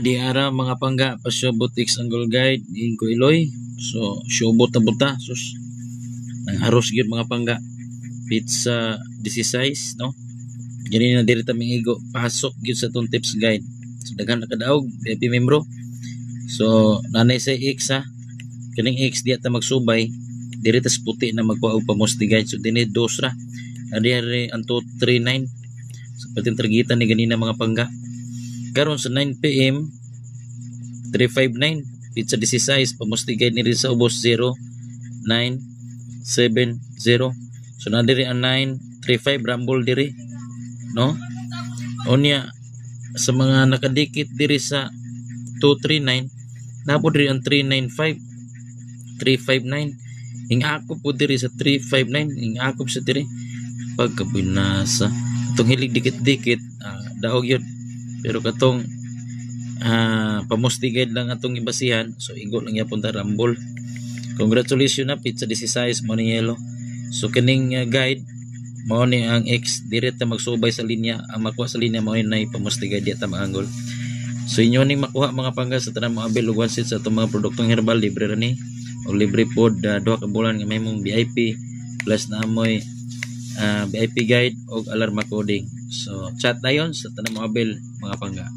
Di ara mga pangga pasyobot X angle guide in ko iloy. So syobot na buta sus. Nang aros gyud mga pangga. Pizza 16 no. Gani na diri ta mingigo pasok gyud sa tong tips guide. So daghan na kadaog VIP membro. So nanay sa X ha. Kaning X diya ta magsubay diri tas puti na magkuha og pamosti guide. So dinhi dos ra. Ari ang 239. So pating targetan ni ganina mga pangga. Karon sa 9 PM 359 pizza 16 pamosti guide ni rin sa ubos 0970. So na diri ang 935 rumble diri no. Onya sa mga nakadikit diri sa 239 napod diri ang 395 359 hingakop po diri sa 359 hingakop sa diri pagkabinasa itong hilig dikit-dikit daog yun pero katong pamustigad lang atong ibasihan so igo lang yapon ta rambol. Congratulations na pizza 16 mo ni yellow. So kining guide mao ni ang X direct ta magsubay sa linya ang makuha sa linya mao ni pamustigad diya ta maanggol. So inyo ning makuha mga pangga sa tanang mga bill ug one set sa itong mga produktong herbal libre ra ni o libre pod 2 ka bulan nga may mong VIP plus na amoy VIP guide o alarma coding. So chat dayon sa tanang mga bill mga pangga.